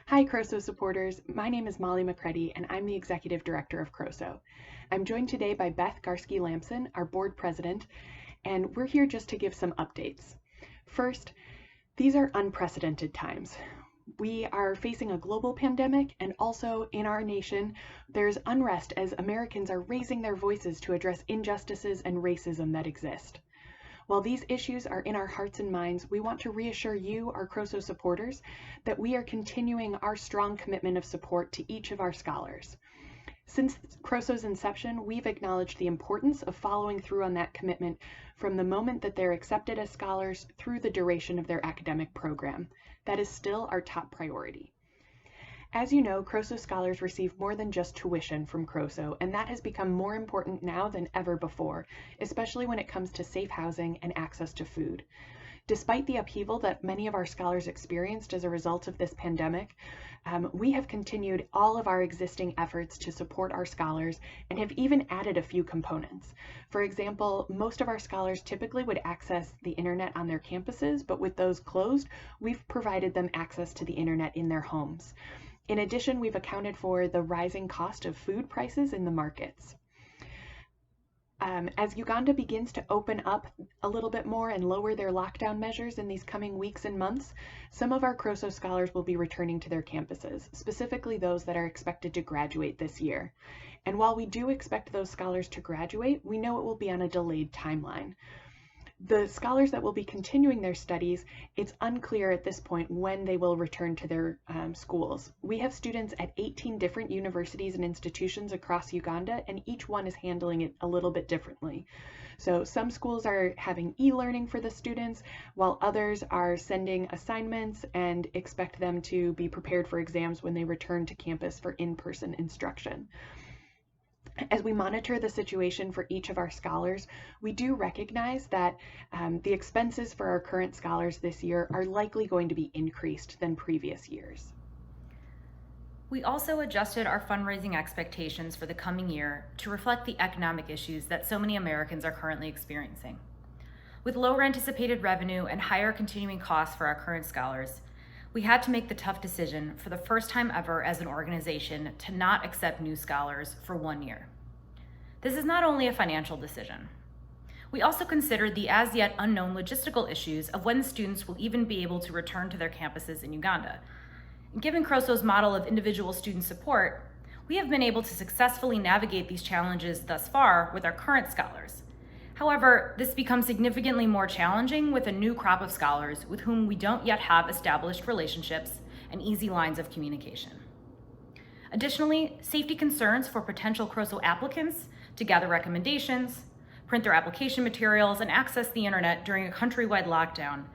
Hi, CROSO supporters. My name is Molly McCready, and I'm the Executive Director of CROSO. I'm joined today by Beth Garski-Lamson, our Board President, and we're here just to give some updates. First, these are unprecedented times. We are facing a global pandemic, and also in our nation, there's unrest as Americans are raising their voices to address injustices and racism that exist. While these issues are in our hearts and minds, we want to reassure you, our CROSO supporters, that we are continuing our strong commitment of support to each of our scholars. Since CROSO's inception, we've acknowledged the importance of following through on that commitment from the moment that they're accepted as scholars through the duration of their academic program. That is still our top priority. As you know, CROSO scholars receive more than just tuition from CROSO, and that has become more important now than ever before, especially when it comes to safe housing and access to food. Despite the upheaval that many of our scholars experienced as a result of this pandemic, we have continued all of our existing efforts to support our scholars and have even added a few components. For example, most of our scholars typically would access the internet on their campuses, but with those closed, we've provided them access to the internet in their homes. In addition, we've accounted for the rising cost of food prices in the markets. As Uganda begins to open up a little bit more and lower their lockdown measures in these coming weeks and months, some of our CROSO scholars will be returning to their campuses, specifically those that are expected to graduate this year. And while we do expect those scholars to graduate, we know it will be on a delayed timeline. The scholars that will be continuing their studies, it's unclear at this point when they will return to their schools. We have students at 18 different universities and institutions across Uganda, and each one is handling it a little bit differently. So some schools are having e-learning for the students, while others are sending assignments and expect them to be prepared for exams when they return to campus for in-person instruction. As we monitor the situation for each of our scholars, we do recognize that the expenses for our current scholars this year are likely going to be increased than previous years. We also adjusted our fundraising expectations for the coming year to reflect the economic issues that so many Americans are currently experiencing. With lower anticipated revenue and higher continuing costs for our current scholars, we had to make the tough decision for the first time ever as an organization to not accept new scholars for 1 year. This is not only a financial decision. We also considered the as yet unknown logistical issues of when students will even be able to return to their campuses in Uganda. Given CROSO's model of individual student support, we have been able to successfully navigate these challenges thus far with our current scholars. However, this becomes significantly more challenging with a new crop of scholars with whom we don't yet have established relationships and easy lines of communication. Additionally, safety concerns for potential CROSO applicants to gather recommendations, print their application materials, and access the internet during a countrywide lockdown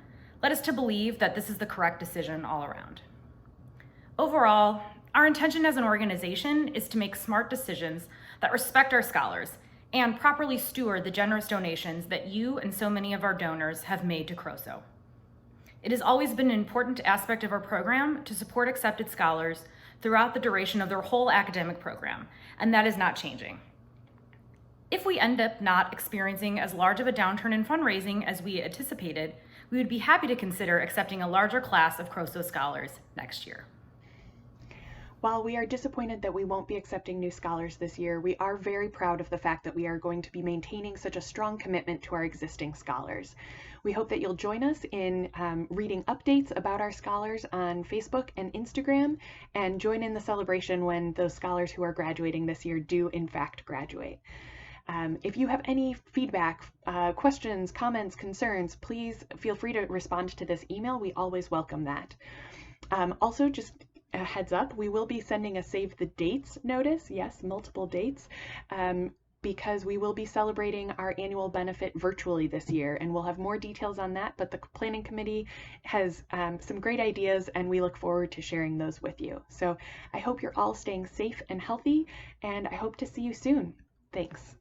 led us to believe that this is the correct decision all around. Overall, our intention as an organization is to make smart decisions that respect our scholars and properly steward the generous donations that you and so many of our donors have made to CROSO. It has always been an important aspect of our program to support accepted scholars throughout the duration of their whole academic program, and that is not changing. If we end up not experiencing as large of a downturn in fundraising as we anticipated, we would be happy to consider accepting a larger class of CROSO scholars next year. While we are disappointed that we won't be accepting new scholars this year, we are very proud of the fact that we are going to be maintaining such a strong commitment to our existing scholars. We hope that you'll join us in reading updates about our scholars on Facebook and Instagram, and join in the celebration when those scholars who are graduating this year do in fact graduate. If you have any feedback, questions, comments, concerns, please feel free to respond to this email. We always welcome that. Also, just a heads up, we will be sending a save the dates notice, yes, multiple dates, because we will be celebrating our annual benefit virtually this year, and we'll have more details on that, but the planning committee has some great ideas, and we look forward to sharing those with you. So I hope you're all staying safe and healthy, and I hope to see you soon. Thanks.